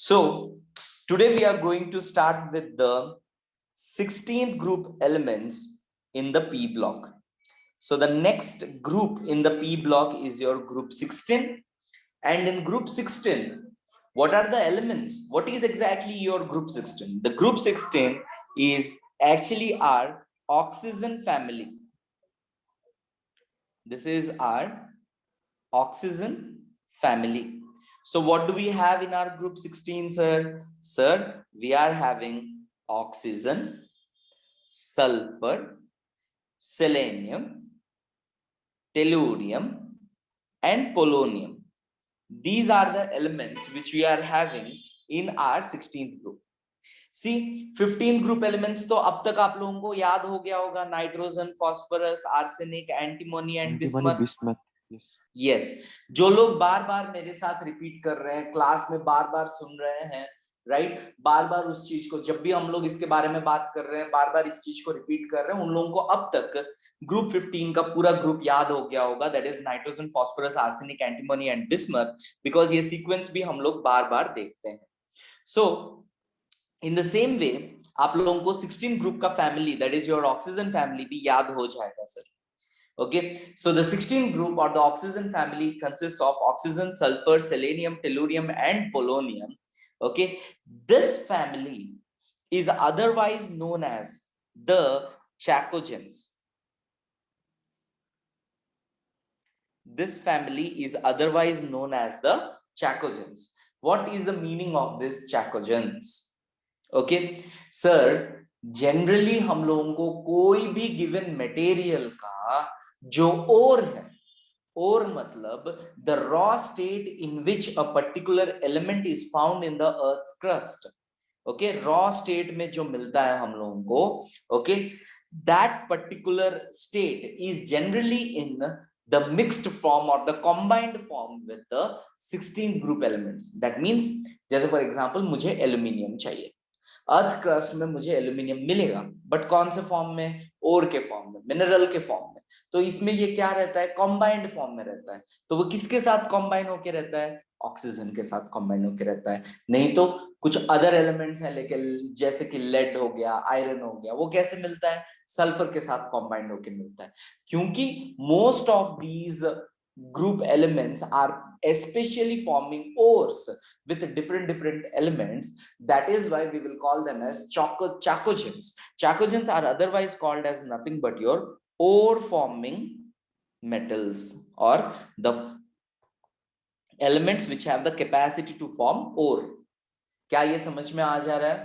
So today we are going to start with the 16th group elements in the P block. So the next group in the P block is your group 16, and in group 16 what are the elements? What is exactly your group 16? The group 16 is actually our oxygen family. This is our oxygen family. So what do we have in our group 16, sir? Sir, we are having oxygen, sulfur, selenium, tellurium, and polonium. These are the elements which we are having in our 16th group. See, 15 group elements तो अब तक आप लोगों को याद हो गया होगा, nitrogen, phosphorus, arsenic, antimony and bismuth. Yes, जो लोग बार बार मेरे साथ रिपीट कर रहे हैं, क्लास में बार बार सुन रहे हैं, राइट, बार बार उस चीज को, जब भी हम लोग इसके बारे में बात कर रहे हैं, बार बार इस चीज को रिपीट कर रहे हैं, उन लोगों को अब तक ग्रुप 15 का पूरा ग्रुप याद हो गया होगा. That is nitrogen, phosphorus, arsenic, antimony and bismuth, because ये सीक्वेंस भी हम लोग बार बार देखते हैं. सो इन द सेम वे आप लोगों को 16 ग्रुप का family, that is your oxygen family, भी याद हो जाएगा sir. Okay, so the 16 group or the oxygen family consists of oxygen, sulfur, selenium, tellurium, and polonium. Okay, this family is otherwise known as the chalcogens. This family is otherwise known as the chalcogens. What is the meaning of this chalcogens? Okay, sir, generally हम लोगों को कोई भी given material का जो ओर है, ओर मतलब the raw state in which a particular element is found in the earth's crust. Okay, raw state में जो मिलता है हम लोगों को, okay, that particular state is generally in the mixed form or the combined form with the 16th group elements. That means, जैसे for example मुझे aluminium चाहिए, अर्थ क्रस्ट में मुझे एल्यूमिनियम मिलेगा, बट कौन से फॉर्म में? ओर के फॉर्म में, मिनरल के फॉर्म में. तो इसमें ये क्या रहता है? कॉम्बाइंड फॉर्म में रहता है. तो वो किसके साथ कॉम्बाइन होके रहता है? ऑक्सीजन के साथ कॉम्बाइन होके रहता है. नहीं तो कुछ अदर एलिमेंट्स हैं, लेकिन जैसे कि लेड हो गया, आयरन हो गया, वो कैसे मिलता है? सल्फर के साथ कॉम्बाइंड होके मिलता है. क्योंकि most of these group elements are especially forming ores with different elements. That is why we will call them as chalcogens. Chalcogens are otherwise called as nothing but your ore forming metals, or the elements which have the capacity to form ore. क्या ये समझ में आ जा रहा है?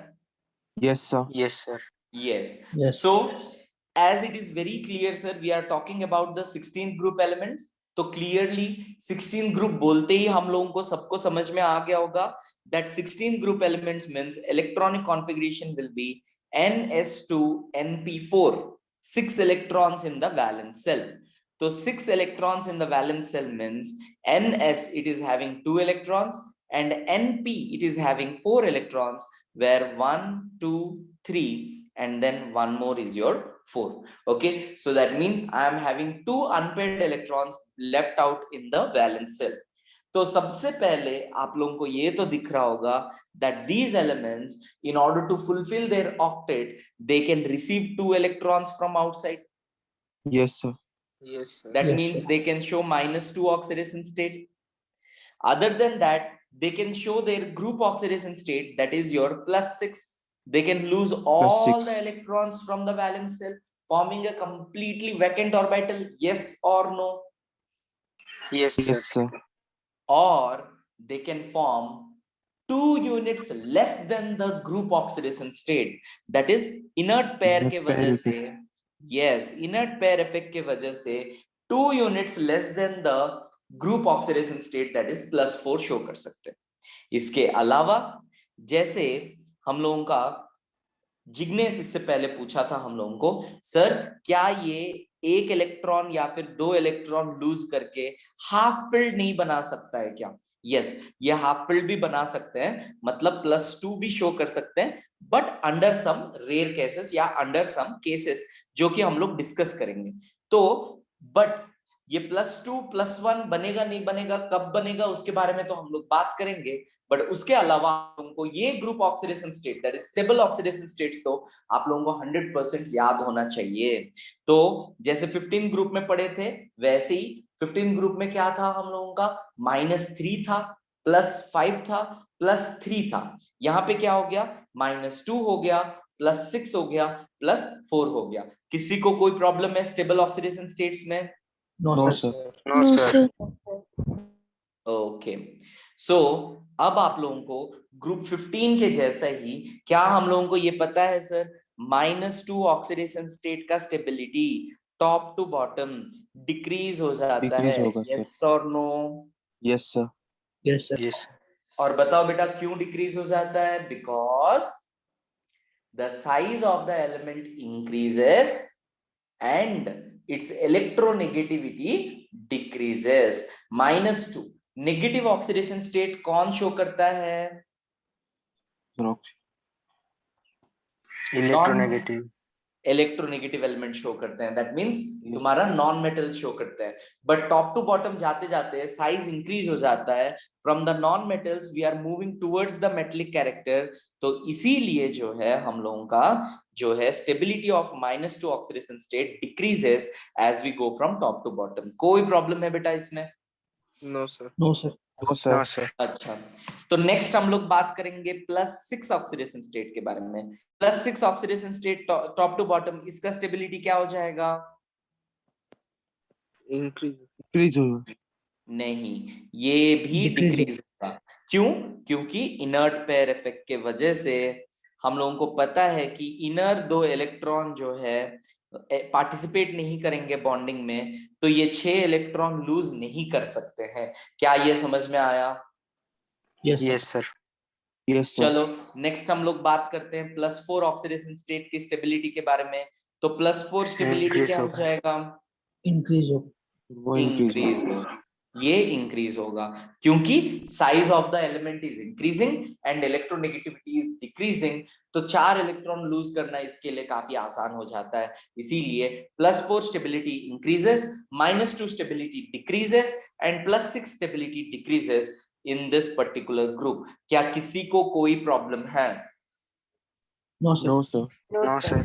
Yes sir. Yes sir. Yes. So as it is very clear sir, we are talking about the 16th group elements. तो clearly 16 group बोलते ही हम लोगों को सबको समझ में आ गया होगा that 16 group elements means electronic configuration will be ns2np4, 6 electrons in the valence shell. So 6 electrons in the valence shell means ns, it is having 2 electrons, and np, it is having 4 electrons, where 1 2 3 and then one more is your 4. Okay, so that means I am having 2 unpaired electrons left out in the valence shell. तो सबसे पहले आप लोगों को ये तो दिख रहा होगा that these elements, in order to fulfill their octet, they can receive 2 electrons from outside. Yes sir. Yes sir. That means they can show -2 oxidation state. Other than that, they can show their group oxidation state, that is your +6. They can lose all the electrons from the valence shell, forming a completely vacant orbital. Yes or no? Yes sir. Or they can form 2 units less than the group oxidation state. That is inert pair के वजह से, yes, inert pair effect के वजह से 2 units less than the group oxidation state, that is +4 show कर सकते हैं. इसके अलावा जैसे हम लोगों का जिग्नेस इससे पहले पूछा था हम लोगों को, सर क्या ये 1 इलेक्ट्रॉन या फिर 2 इलेक्ट्रॉन लूज करके हाफ फिल्ड नहीं बना सकता है क्या? यस, ये हाफ फिल्ड भी बना सकते हैं, मतलब +2 भी शो कर सकते हैं, but under some rare cases या अंडर सम केसेस जो कि हम लोग डिस्कस करेंगे. तो बट ये +2 +1 बनेगा नहीं बनेगा, कब बनेगा उसके बारे में तो हम लोग बात करेंगे, बट उसके अलावा तुमको ये group oxidation state that is stable oxidation states तो आप लोगों को 100% याद होना चाहिए। तो जैसे 15 ग्रुप में पढ़े थे वैसे ही 15 ग्रुप में क्या था हम लोगों का, -3 था, +5 था, +3 था। यहाँ पे क्या हो गया, -2 हो गया, +6 हो गया, +4 हो गया। किसी को कोई प्रॉब्लम है स्टेबल ऑक्सीडेशन स्टेट्स में? No No, sir. sir. No, sir. Okay, so अब आप लोगों को ग्रुप 15 के जैसा ही क्या हम लोगों को ये पता है सर, -2 ऑक्सीडेशन स्टेट का stability top to bottom decrease हो जाता डिक्रीज है, होगा सर। यस और no? Yes sir. Yes, sir. Yes. और बताओ बेटा क्यों डिक्रीज हो जाता है? Because the size of the element increases and its electronegativity decreases. -2 negative oxidation state कौन शो करता है? Electronegative. इलेक्ट्रोनेगेटिव एलिमेंट शो करते हैं, दैट मींस तुम्हारा नॉन मेटल शो करते हैं। बट टॉप टू बॉटम जाते जाते साइज इंक्रीज हो जाता है, from the non metals we are moving towards the metallic character. तो इसीलिए जो है हम लोगों का जो है stability of -2 oxidation state decreases as we go from top to bottom. कोई प्रॉब्लम है बेटा इसमें? No, sir. No, sir. No sir. No, sir. अच्छा, तो नेक्स्ट हम लोग बात करेंगे +6 ऑक्सीडेशन स्टेट के बारे में। +6 oxidation state top to bottom, इसका स्टेबिलिटी क्या हो जाएगा? Increase. डिक्रीज होगा। नहीं, ये भी Decrease. डिक्रीज होगा। क्यों? क्योंकि इनर्ट पेयर इफेक्ट के वजह से हम लोगों को पता है कि इनर 2 इलेक्ट्रॉन जो है पार्टिसिपेट नहीं करेंगे बॉन्डिंग में, तो ये 6 इलेक्ट्रॉन लूज नहीं कर सकते हैं। क्या ये समझ में आया? Yes, sir. Yes, sir. Yes sir. चलो नेक्स्ट हम लोग बात करते हैं +4 ऑक्सीडेशन स्टेट की स्टेबिलिटी के बारे में। तो +4 स्टेबिलिटी Increase क्या हो होगा। जाएगा? Increase of. वो इंक्रीज इंक्रीज होगा, ये इंक्रीज होगा क्योंकि size of the element is increasing and electronegativity is decreasing. तो 4 इलेक्ट्रॉन लूज करना इसके लिए काफी आसान हो जाता है। इसीलिए +4 stability increases, -2 stability decreases and +6 stability decreases in this particular group. क्या किसी को कोई प्रॉब्लम है? No, sir. No sir. No, sir.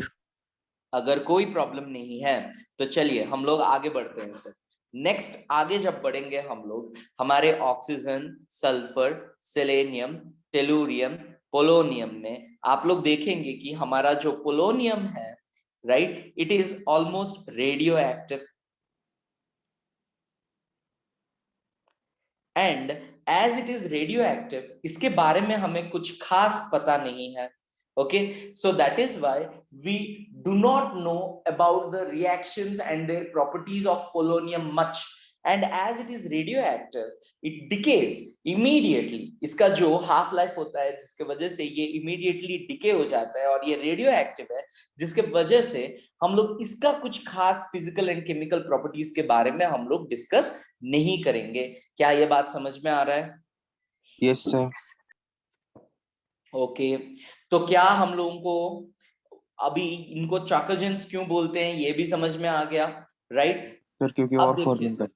अगर कोई प्रॉब्लम नहीं है तो चलिए हम लोग आगे बढ़ते हैं सर। नेक्स्ट आगे जब बढ़ेंगे हम लोग हमारे oxygen, sulphur, selenium, tellurium, polonium में आप लोग देखेंगे कि हमारा जो पोलोनियम है, right, it is almost radioactive and as it is radioactive इसके बारे में हमें कुछ खास पता नहीं है। Okay, so that is why we do not know about the reactions and their properties of polonium much, and as it is radioactive it decays immediately। इसका जो हाफ लाइफ होता है जिसके वजह से ये immediately decay हो जाता है और ये रेडियोएक्टिव है, जिसके वजह से हम लोग इसका कुछ खास फिजिकल एंड केमिकल प्रॉपर्टीज के बारे में हम लोग डिस्कस नहीं करेंगे। क्या ये बात समझ में आ रहा है? Yes sir. ओके, तो क्या हम लोगों को अभी इनको चाकोजेंस क्यों बोलते हैं ये भी समझ में आ गया, राइट? सर क्योंकि अब और देखिए फॉर्मूला सर,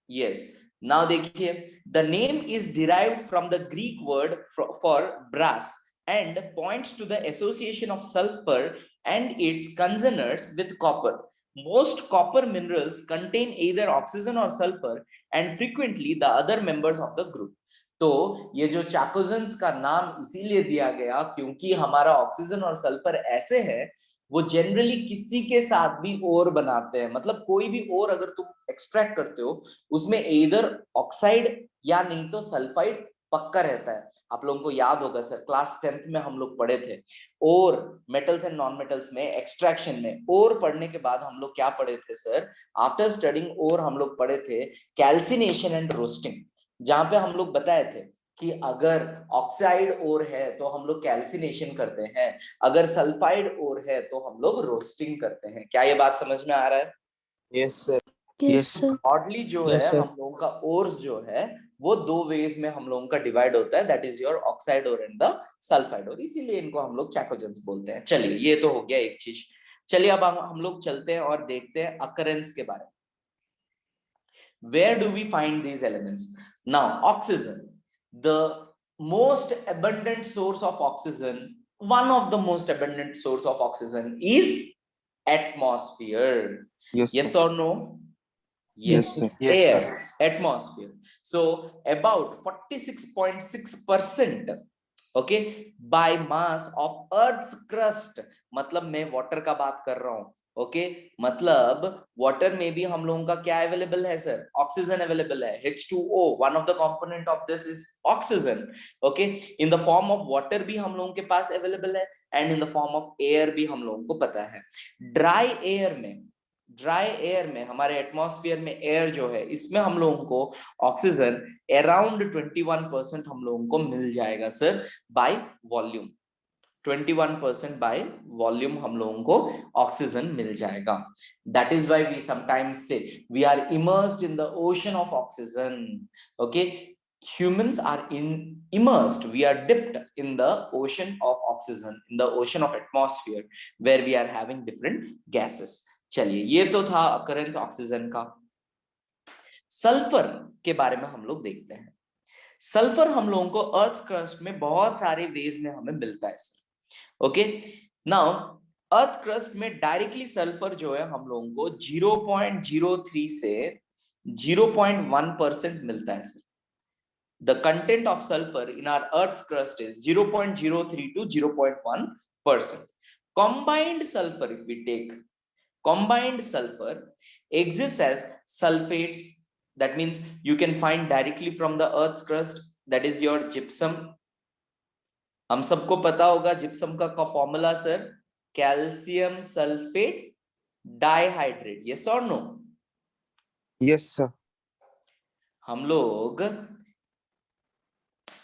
यस, नाउ देखिए, the name is derived from the Greek word for brass and points to the association of sulphur and its congeners with copper. Most copper minerals contain either oxygen or sulfur and frequently the other members of the group। तो ये जो चाकोजेंस का नाम इसीलिए दिया गया क्योंकि हमारा ऑक्सीजन और सल्फर ऐसे हैं वो जनरली किसी के साथ भी ओर बनाते हैं। मतलब कोई भी ओर अगर तुम एक्सट्रैक्ट करते हो उसमें इधर ऑक्साइड या नहीं तो सल्फाइड पक्का रहता है। आप लोगों को याद होगा सर क्लास 10th में हम लोग पढ़े थे और मेटल्स एंड नॉन मेटल्स में एक्सट्रैक्शन में और पढ़ने के बाद हम लोग क्या पढ़े थे सर, आफ्टर स्टडिंग और हम लोग पढ़े थे कैल्सिनेशन एंड रोस्टिंग, जहां पे हम लोग बताए थे कि अगर ऑक्साइड ओर है तो हम लोग कैल्सिनेशन करते हैं, अगर सल्फाइड ओर है तो हम लोग रोस्टिंग करते हैं। क्या ये बात समझ में आ रहा है? Yes, sir. Yes, sir. Broadly जो Yes, है sir. हम लोगों का ओर्स जो है वो दो वेज में हम लोगों का डिवाइड होता है, that is your oxide ore and the sulphide ore, इसीलिए इनको हम लोग चैकोजेंस बोलते हैं। चलिए ये तो हो गया एक चीज। चलिए अब हम लोग चलते हैं और देखते हैं अकरेंस के बारे में। Where do we find these elements? Now oxygen, the most abundant source of oxygen, one of the most abundant source of oxygen is atmosphere. Yes, Yes sir. or no? Yes, sir. Yes, Air, sir. atmosphere. So about 46.6%, okay, by mass of earth's crust. मतलब मैं water का बात कर रहा हूं, okay, मतलब water में भी हम लोगों का क्या अवेलेबल है सर? ऑक्सीजन अवेलेबल है, H2O, one of the component of this is oxygen, okay, in the form of water भी हम लोगों के पास अवेलेबल है, and in the form of air भी हम लोगों को पता है। ड्राई एयर में हमारे एटमॉस्फेयर में एयर जो है, इसमें हम लोगों को ऑक्सीजन अराउंड 21% हम लोगों को मिल जाएगा sir, by volume. 21% by volume हम लोगों को ऑक्सीजन मिल जाएगा। That is why we sometimes say we are immersed in the ocean of oxygen, okay, humans are immersed, we are dipped in the ocean of oxygen, in the ocean of atmosphere, where we are having different gases। चलिए, ये तो था occurrence oxygen का। Sulphur के बारे में हम लोग देखते हैं। सल्फर हम लोगों को अर्थ क्रस्ट में बहुत सारे वेज में हमें मिलता है sir, okay. Now earth crust में डायरेक्टली सल्फर जो है हम लोगों को 0.03 से 0.1% मिलता है sir. The content of sulfur in our Earth's crust is 0.03 to 0.1%. Combined sulfur, if we take combined sulfur, exists as sulfates. That means you can find directly from the Earth's crust. That is your gypsum. हम सबको पता होगा gypsum का formula sir, calcium sulphate dihydrate. Yes or no? Yes, sir. हम लोग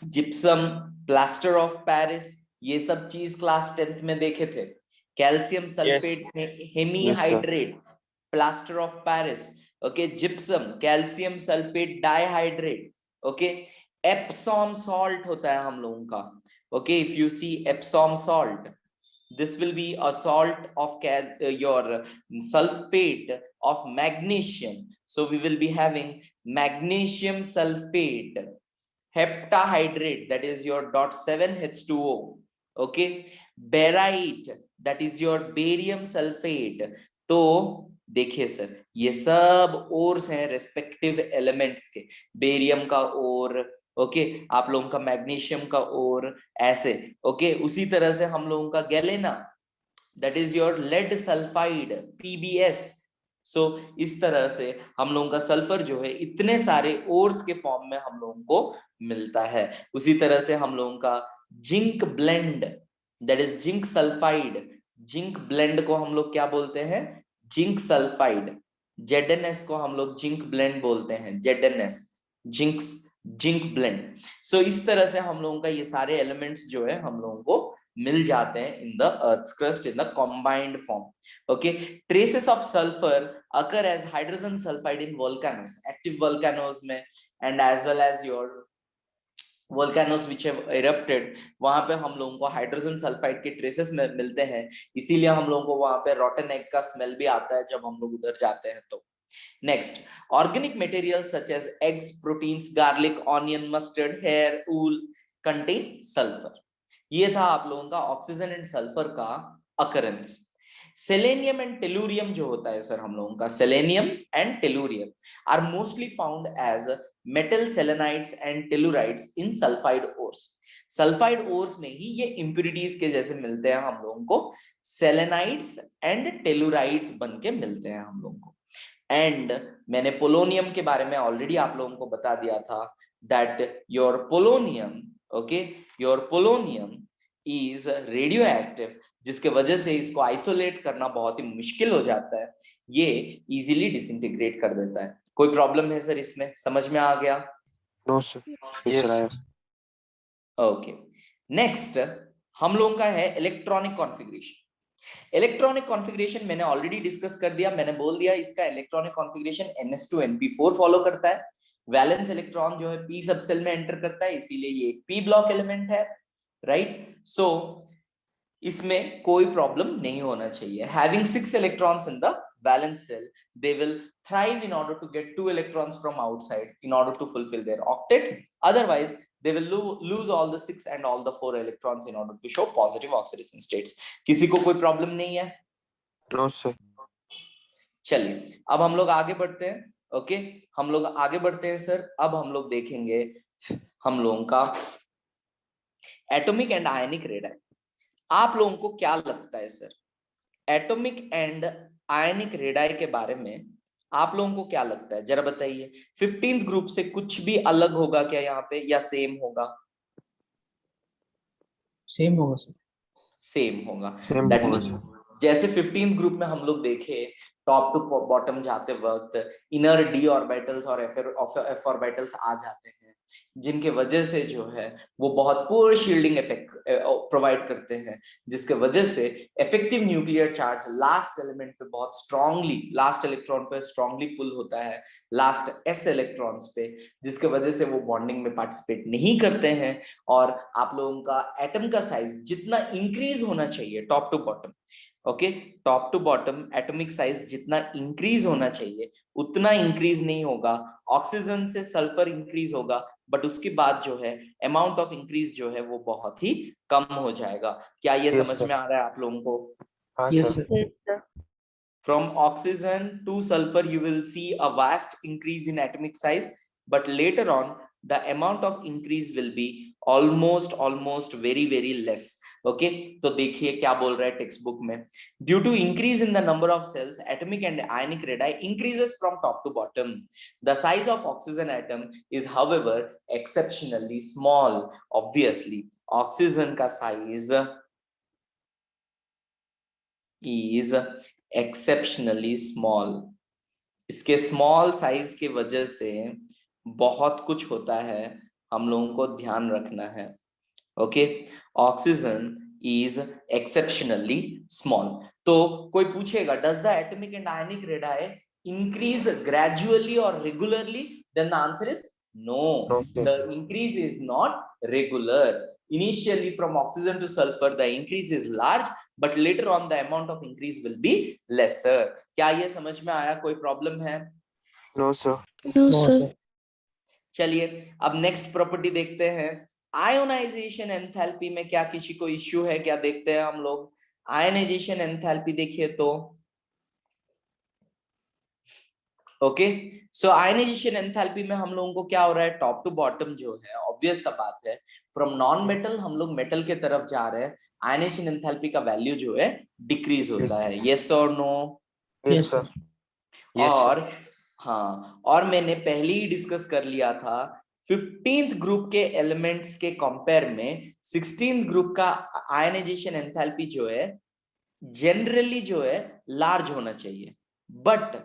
gypsum, plaster of Paris, ये सब चीज क्लास 10th में देखे थे। Calcium sulphate, hemihydrate, plaster of Paris, okay, gypsum, calcium sulphate dihydrate, okay. Epsom salt होता है हम लोगों का, okay, if you see Epsom salt, this will be a salt of your sulfate of magnesium, so we will be having magnesium sulfate, heptahydrate, that is your .7H2O, okay, barite, that is your barium sulfate। तो देखिए sir, ये सब ores हैं respective elements के, barium का ओर, okay, आप लोगों का मैग्नीशियम का ओर, ऐसे, ओके। उसी तरह से हम लोगों का galena, that is your lead sulphide, PbS। So इस तरह से हम लोगों का सल्फर जो है इतने सारे ओर्स के फॉर्म में हम लोगों को मिलता है। उसी तरह से हम लोगों का zinc blende, that is zinc sulphide, zinc blende को हम लोग क्या बोलते हैं? Zinc sulphide. ZnS को हम लोग जिंक ब्लेंड बोलते हैं, ZnS, जिंक ब्लेंड। सो इस तरह से हम लोगों का ये सारे एलिमेंट्स जो है हम लोगों को मिल जाते हैं in the earth crust in the combined form, okay. Traces of sulphur occur as hydrogen sulphide in volcanoes, active volcanoes में, and as well as your volcanoes which have erupted, वहां पे हम लोगों को हाइड्रोजन सल्फाइड के traces में मिलते हैं। इसीलिए हम लोगों को वहां पे रॉटन एग का स्मेल भी आता है जब हम लोग उधर जाते हैं तो। Next, organic materials such as eggs, proteins, garlic, onion, mustard, hair, wool contain sulfur. ये था आप लोगों का ऑक्सीजन एंड सल्फर का occurrence. सेलेनियम एंड टेलुरियम जो होता है सर हम लोगों का, selenium and tellurium are mostly found as metal selenides and tellurides in sulphide ores. Sulphide ores में ही ये इंप्यूरिटीज के जैसे मिलते हैं हम लोगों को, सेलेनाइड्स एंड टेलुराइड्स बन के मिलते हैं हम लोगों को। एंड मैंने पोलोनियम के बारे में ऑलरेडी आप लोगों को बता दिया था, that your polonium, okay, your polonium is radio active, जिसके वजह से इसको आइसोलेट करना बहुत ही मुश्किल हो जाता है, ये इजीली डिसइंटीग्रेट कर देता है। कोई प्रॉब्लम है सर इसमें? समझ में आ गया? No, sir. Yes, sir. Okay. Next हम लोगों का है इलेक्ट्रॉनिक कॉन्फ़िगरेशन। इलेक्ट्रॉनिक कॉन्फ़िगरेशन मैंने ऑलरेडी डिस्कस कर दिया, मैंने बोल दिया इसका electronic configuration NS2 NP4 follow करता है। वैलेंस इलेक्ट्रॉन जो है p सब सेल में एंटर करता है, इसीलिए ये एक p ब्लॉक एलिमेंट है, राइट। सो इसमें कोई प्रॉब्लम नहीं होना चाहिए। Having 6 electrons in the valence cell, they will thrive in order to get 2 electrons from outside in order to fulfill their octet. Otherwise they will lose all the 6 and all the 4 electrons in order to show positive oxidation states. किसी को कोई problem नहीं है? No, sir. चलिए अब हम लोग आगे बढ़ते हैं. ओके हम लोग आगे बढ़ते हैं सर. अब हम लोग देखेंगे हम लोगों का एटॉमिक एंड आयनिक रेडाई. आप लोगों को क्या लगता है sir atomic and ionic radii के बारे में? आप लोगों को क्या लगता है जरा बताइए. 15th ग्रुप से कुछ भी अलग होगा क्या यहाँ पे या सेम होगा? सेम होगा सर. सेम होगा. Same दैट होगा, मींस sir. जैसे 15th ग्रुप में हम लोग देखे टॉप टू बॉटम जाते वक्त इनर डी ऑर्बिटल्स और एफ ऑर्बिटल्स आ जाते हैं, जिनके वजह से जो है वो बहुत पुअर शील्डिंग इफेक्ट प्रोवाइड करते हैं, जिसके वजह से effective nuclear charge last element पे बहुत स्ट्रांगली, लास्ट इलेक्ट्रॉन पे स्ट्रांगली पुल होता है लास्ट एस इलेक्ट्रॉन्स पे, जिसके वजह से वो बॉन्डिंग में पार्टिसिपेट नहीं करते हैं. और आप लोगों का एटम का साइज जितना इंक्रीज होना चाहिए top to bottom, okay top to bottom atomic size जितना इंक्रीज होना चाहिए उतना इंक्रीज नहीं होगा. ऑक्सीजन से सल्फर इंक्रीज होगा, बट उसके बाद जो है अमाउंट ऑफ इंक्रीज जो है वो बहुत ही कम हो जाएगा. क्या ये Yes, समझ sir. में आ रहा है आप लोगों को? हाँ, Yes, sir. sir. From oxygen to sulfur you will see a vast increase in atomic size, but later on the amount of increase will be almost very less. Okay तो देखिए क्या बोल रहा है टेक्स्ट बुक में. Due to increase in the number of cells, atomic and ionic radii increases from top to bottom. The size of oxygen atom is however exceptionally small. Obviously oxygen का size is exceptionally small. इसके small size के वजह से बहुत कुछ होता है, हम लोगों को ध्यान रखना है. Okay oxygen is exceptionally small. तो कोई पूछेगा does the atomic and ionic radii increase gradually और regularly? Then the answer is no. No, sir. The increase is not regular. Initially from oxygen to sulfur the increase is large, but later on the amount of increase will be lesser. क्या ये समझ में आया? कोई problem है? No, sir. No, sir. चलिए अब next property देखते हैं. आयोनाइजेशन एंथैल्पी में क्या किसी को इश्यू है क्या? देखते हैं हम लोग. आयनाइजेशन एंथैल्पी देखिए तो ओके सो आयनाइजेशन एंथैल्पी में हम लोगों को क्या हो रहा है टॉप टू बॉटम जो है ऑब्वियस सा बात है फ्रॉम नॉन मेटल हम लोग मेटल के तरफ जा रहे हैं. आयनाइजेशन एंथैल्पी का वैल्यू जो है डिक्रीज होता है. यस और no? Yes, Yes, sir. sir. Yes, sir. और हाँ और मैंने पहले ही डिस्कस कर लिया था 15th ग्रुप के एलिमेंट्स के कंपेयर में 16th ग्रुप का आयनाइजेशन एंथैल्पी जो है जनरली जो है लार्ज होना चाहिए, but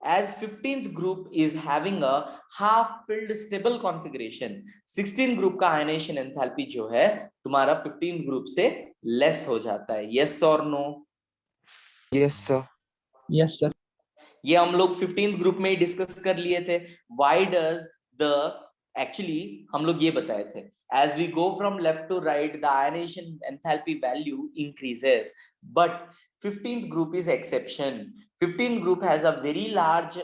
as 15th group is having a half filled stable configuration, 16th group का आयनाइजेशन एंथैल्पी जो है तुम्हारा 15th ग्रुप से लेस हो जाता है. यस और no? Yes, sir. Yes, sir. ये हम लोग 15th ग्रुप में ही डिस्कस कर लिए थे. व्हाई डज द एक्चुअली हम लोग ये बताए थे as we go from left to right the ionization enthalpy value increases, but 15th group is exception. 15th group has a very large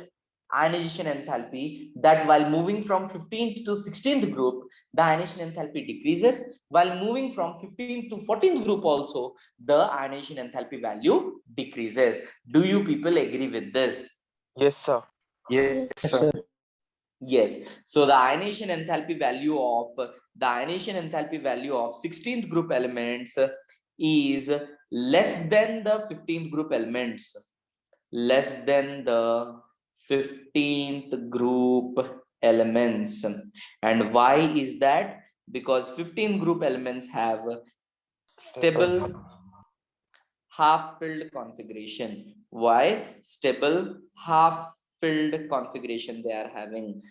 ionization enthalpy that while moving from 15th to 16th group the ionization enthalpy decreases, while moving from 15th to 14th group also the ionization enthalpy value decreases. Do you people agree with this? Yes, sir. Yes, Yes, sir. sir. Yes. So the ionization enthalpy value of 16th group elements is less than the 15th group elements. Less than the 15th group elements. And why is that? Because 15th group elements have stable half-filled configuration. Why? Stable half-filled configuration they are having.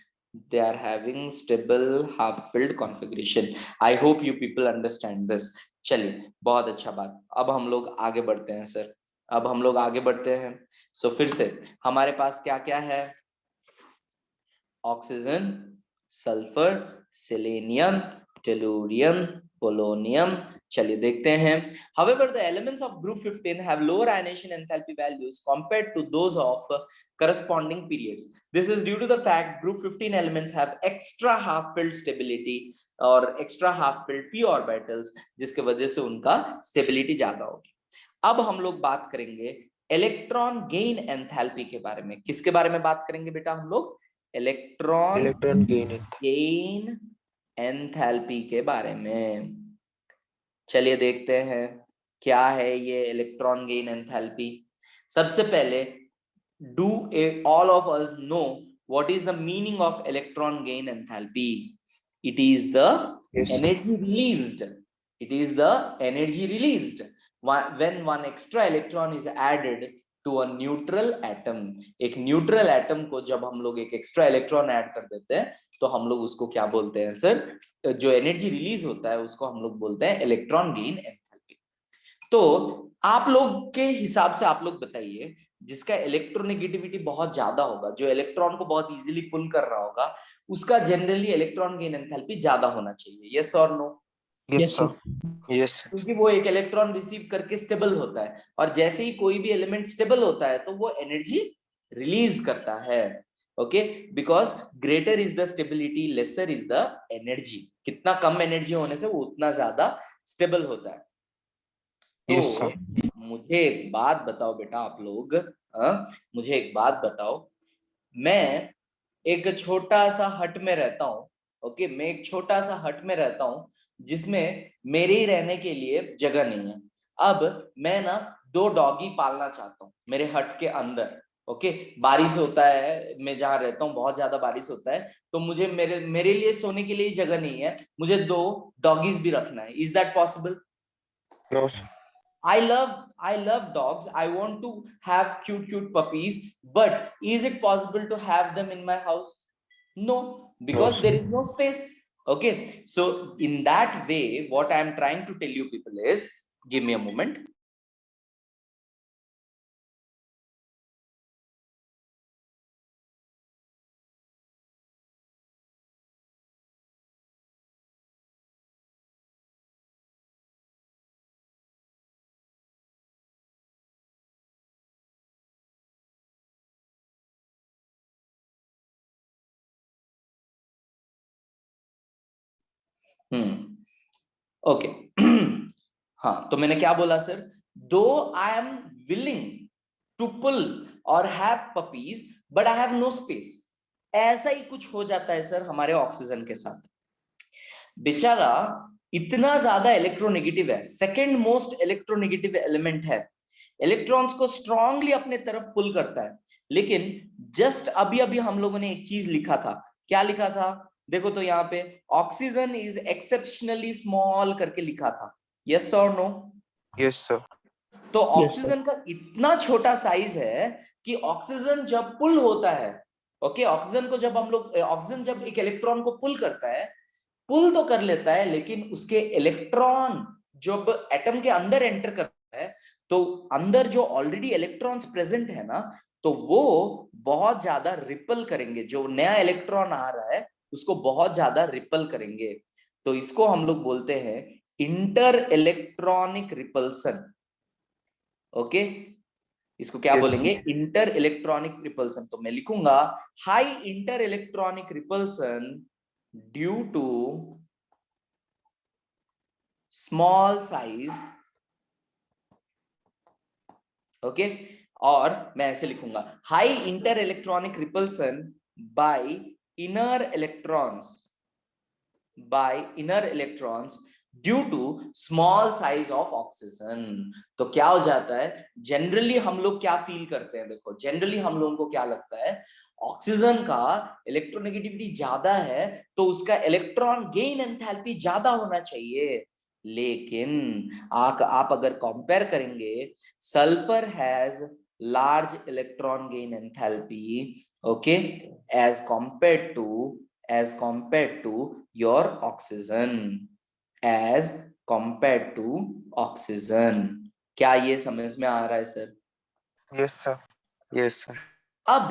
They are having stable half-filled configuration. I hope you people understand this. चलिए बहुत अच्छा बात. अब हम लोग आगे बढ़ते हैं सर. अब हम लोग आगे बढ़ते हैं. सो फिर से हमारे पास क्या क्या है? Oxygen, sulphur, selenium, tellurium, polonium, चलिए देखते हैं। However, the elements of group 15 have lower ionization enthalpy values compared to those of corresponding periods. This is due to the fact group 15 elements have extra half-filled stability और extra half-filled p orbitals, जिसके वजह से उनका stability ज्यादा होगी। अब हम लोग बात करेंगे इलेक्ट्रॉन गेन एंथैल्पी के बारे में। किसके बारे में बात करेंगे बेटा हम लोग? इलेक्ट्रॉन गेन एंथैल्पी के बारे में। चलिए देखते हैं क्या है ये इलेक्ट्रॉन गेन एंथैल्पी। सबसे पहले do all of us know what is the meaning of electron gain enthalpy? It is the energy released. It is the energy released when one extra electron is added to a neutral atom. एक neutral atom को जब हम लोग एक extra electron add कर देते हैं तो हम लोग उसको क्या बोलते हैं सर? जो energy release होता है उसको हम लोग बोलते हैं electron gain enthalpy। तो आप लोग के हिसाब से आप लोग बताइए, जिसका इलेक्ट्रोनेगेटिविटी बहुत ज्यादा होगा, जो इलेक्ट्रॉन को बहुत इजीली पुल कर रहा होगा, उसका जनरली इलेक्ट्रॉन गेन एंथैल्पी ज्यादा होना चाहिए। यस और no? Yes, sir. Yes, sir. क्योंकि वो एक इलेक्ट्रॉन रिसीव करके स्टेबल होता है, और जैसे ही कोई भी एलिमेंट स्टेबल होता है तो वो एनर्जी रिलीज करता है। Okay, because greater is the stability, lesser is the energy. कितना कम एनर्जी होने से वो उतना ज्यादा स्टेबल होता है। Yes, sir. तो मुझे एक बात बताओ बेटा आप लोग, मुझे एक बात बताओ, मैं एक छोटा सा हट में रहता हूँ। ओके, मैं एक छोटा सा हट में रहता हूँ जिसमें मेरे ही रहने के लिए जगह नहीं है। अब मैं ना 2 डॉगी पालना चाहता हूँ मेरे हट के अंदर। ओके, बारिश होता है, मैं जहाँ रहता हूँ बहुत ज्यादा बारिश होता है, तो मुझे मेरे लिए सोने के लिए जगह नहीं है, मुझे 2 डॉगीज भी रखना है। Is that possible? No, sir. I love dogs. I want to have cute puppies, but is it possible to have them in my house? No, because there is no space. Okay, so in that way, what I am trying to tell you people is, give me a moment. Okay हाँ, तो मैंने क्या बोला sir? Though I am willing to pull और have puppies but I have no space. ऐसा ही कुछ हो जाता है सर हमारे ऑक्सीजन के साथ। बेचारा इतना ज्यादा इलेक्ट्रोनेगेटिव है, सेकेंड मोस्ट इलेक्ट्रोनेगेटिव एलिमेंट है, इलेक्ट्रॉन्स को स्ट्रांगली अपने तरफ पुल करता है। लेकिन जस्ट अभी अभी हम लोगों ने एक चीज लिखा था। क्या लिखा था? देखो तो यहाँ पे ऑक्सीजन इज एक्सेप्शनली स्मॉल करके लिखा था। यस और नो? Yes, sir. तो ऑक्सीजन का इतना छोटा साइज है कि ऑक्सीजन जब पुल होता है, ओके, ऑक्सीजन को जब हम लोग, ऑक्सीजन जब एक इलेक्ट्रॉन को पुल करता है, पुल तो कर लेता है, लेकिन उसके इलेक्ट्रॉन जब एटम के अंदर एंटर करता है तो अंदर जो ऑलरेडी इलेक्ट्रॉन्स प्रेजेंट है ना, तो वो बहुत ज्यादा रिपल करेंगे। जो नया इलेक्ट्रॉन आ रहा है उसको बहुत ज्यादा रिपल करेंगे। तो इसको हम लोग बोलते हैं इंटर इलेक्ट्रॉनिक रिपल्सन। ओके, इसको क्या बोलेंगे? Inter electronic repulsion. तो मैं लिखूंगा high inter electronic repulsion due to small size. Okay, और मैं ऐसे लिखूंगा high inter electronic repulsion by inner electrons due to small size of oxygen. तो क्या हो जाता है, जनरली हम लोग क्या फील करते हैं? देखो, जनरली हम लोगों को क्या लगता है, ऑक्सीजन का इलेक्ट्रोनेगेटिविटी ज्यादा है तो उसका इलेक्ट्रॉन गेन एंथैल्पी ज्यादा होना चाहिए। लेकिन आप अगर कंपेयर करेंगे, sulphur has large electron gain enthalpy, okay, as compared to your oxygen, as compared to oxygen। क्या ये समझ में आ रहा है sir? Yes, sir. Yes, sir. अब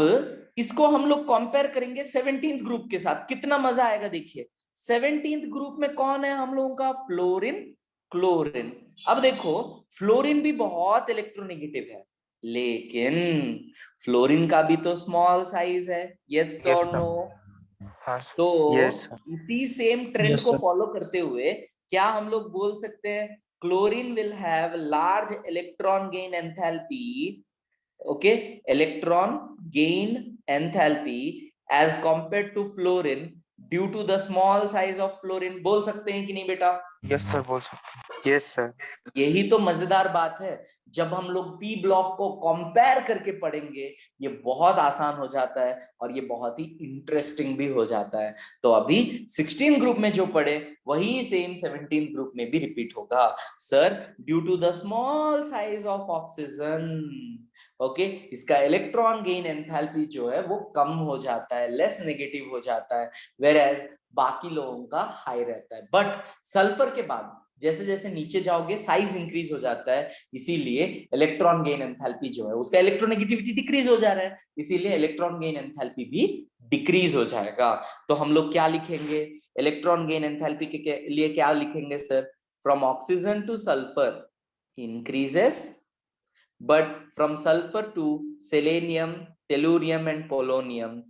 इसको हम लोग कंपेयर करेंगे 17th ग्रुप के साथ। कितना मजा आएगा देखिए। 17th ग्रुप में कौन है हम लोगों का? Fluorine chlorine. अब देखो फ्लोरीन भी बहुत इलेक्ट्रोनेगेटिव है, लेकिन फ्लोरीन का भी तो स्मॉल साइज है, यस Yes, और sir. नो? हाँ sir. तो Yes, sir. इसी सेम ट्रेंड Yes, को sir. फॉलो करते हुए क्या हम लोग बोल सकते हैं chlorine will have large electron gain enthalpy, okay, electron gain enthalpy as compared to fluorine due to the small size of fluorine, बोल सकते हैं कि नहीं बेटा? Yes, sir. बोल सकते Yes, sir. यही तो मजेदार बात है, जब हम लोग पी ब्लॉक को कंपेयर करके पढ़ेंगे ये बहुत आसान हो जाता है और ये बहुत ही इंटरेस्टिंग भी हो जाता है। तो अभी 16 ग्रुप में जो पढ़े वही सेम 17 ग्रुप में भी रिपीट होगा। Sir due to the small size of oxygen, okay, इसका इलेक्ट्रॉन गेन एंथैल्पी जो है वो कम हो जाता है, लेस नेगेटिव हो जाता है, वेयर एज बाकी लोगों का हाई रहता है। बट सल्फर के बाद जैसे जैसे नीचे जाओगे साइज इंक्रीज हो जाता है, इसीलिए इलेक्ट्रॉन गेन एंथैल्पी जो है उसका इलेक्ट्रोनेगेटिविटी डिक्रीज हो जा रहा है, इसीलिए इलेक्ट्रॉन गेन एंथैल्पी भी डिक्रीज हो जाएगा। तो हम लोग क्या लिखेंगे इलेक्ट्रॉन गेन एंथैल्पी के लिए, क्या लिखेंगे sir? From oxygen to sulphur increases, but from sulfur to selenium, tellurium and polonium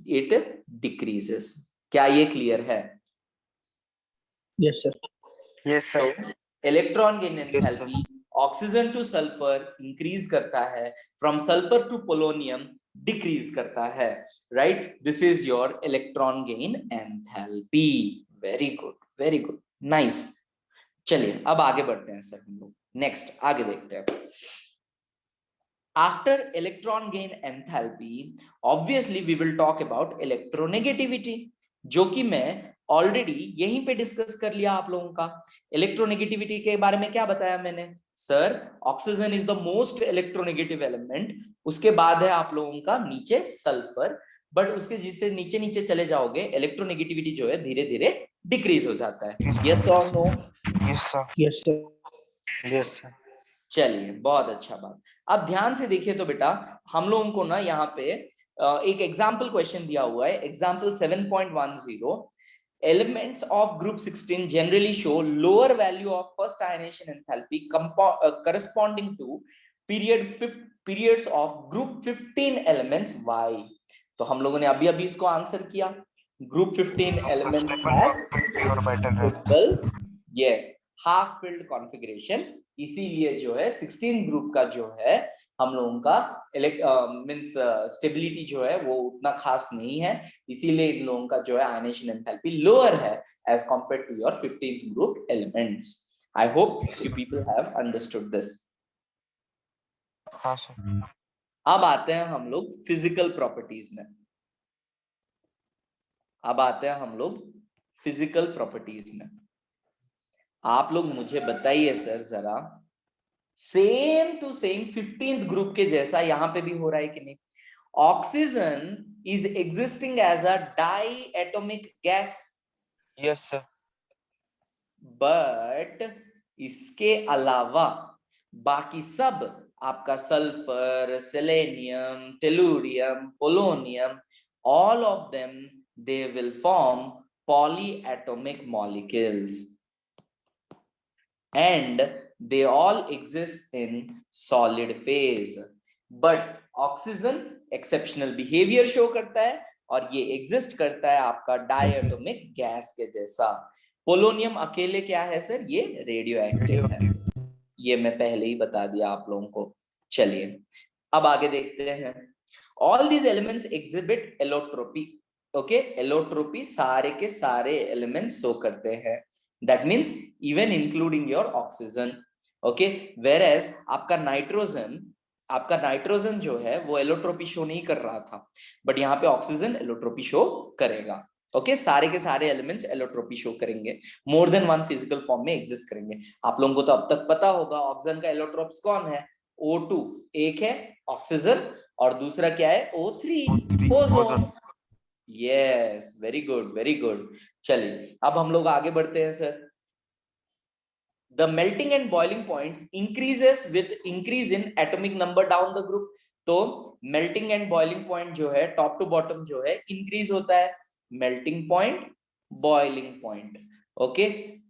it decreases। क्या ये क्लियर है? Yes, sir. Yes, sir. Electron gain Yes, sir. Enthalpy oxygen to sulphur increase करता है, from sulphur to polonium decrease करता है, right? This is your electron gain enthalpy. Very good, very good, nice. चलिए अब आगे बढ़ते हैं सर, हम लोग नेक्स्ट आगे देखते हैं। After electron gain enthalpy, obviously we will talk about electronegativity, जो कि मैं ऑलरेडी यहीं पे डिस्कस कर लिया आप लोगों का। इलेक्ट्रोनेगेटिविटी के बारे में क्या बताया मैंने? Sir oxygen is the most electronegative element, उसके बाद है आप लोगों का नीचे सल्फर, बट उसके जिससे नीचे नीचे चले जाओगे इलेक्ट्रोनेगेटिविटी जो है धीरे धीरे डिक्रीज हो जाता है, यस और no? Yes, sir. Yes, sir. Yes, sir. चलिए बहुत अच्छा बात। अब ध्यान से देखिए तो बेटा हम लोगों को ना यहाँ पे एक एग्जाम्पल क्वेश्चन दिया हुआ है, example 7.10, elements of group 16 generally show lower value of first ionization enthalpy corresponding to periods of group 15 elements। why? तो हम लोगों ने अभी अभी इसको आंसर किया, group 15 elements have stable, yes, half filled configuration, इसीलिए जो है 16 ग्रुप का जो है हम लोगों का मींस स्टेबिलिटी जो है वो उतना खास नहीं है, इसीलिए इन लोगों का जो है आयनेशन एंथैल्पी लोअर है as compared to your 15th group elements. I hope you people have understood this. हाँ sir. अब आते हैं हम लोग फिजिकल प्रॉपर्टीज में, अब आते हैं हम लोग फिजिकल प्रॉपर्टीज में। आप लोग मुझे बताइए सर जरा, same to same 15th group के जैसा यहां पे भी हो रहा है कि नहीं? Oxygen is existing as a diatomic gas, Yes, sir. But इसके अलावा बाकी सब आपका sulphur, selenium, tellurium, polonium, all of them they will form polyatomic molecules and they all exist in solid phase, but oxygen exceptional behaviour show करता है और ये exist करता है आपका डायटोमिक गैस के जैसा। पोलोनियम अकेले क्या है सर? ये रेडियो एक्टिव है, ये मैं पहले ही बता दिया आप लोगों को। चलिए अब आगे देखते हैं। All these elements exhibit allotropy, okay, allotropy सारे के सारे एलिमेंट्स शो करते हैं, that means even including your oxygen, okay, whereas आपका नाइट्रोजन जो है वो एलोट्रोपी शो नहीं कर रहा था, बट यहाँ पे ऑक्सीजन एलोट्रोपी शो करेगा, ओके, सारे के सारे एलिमेंट्स एलोट्रोपी शो करेंगे, more than one physical form में एग्जिस्ट करेंगे। आप लोगों को तो अब तक पता होगा ऑक्सीजन का एलोट्रोप्स कौन है? O2, एक है ऑक्सीजन और दूसरा क्या है? O3, ozone. Yes, very good, very good. चलिए अब हम लोग आगे बढ़ते हैं sir. The melting and boiling points increases with increase in atomic number down the group। तो melting and boiling point जो है टॉप टू बॉटम जो है इंक्रीज होता है, melting point, boiling point, okay.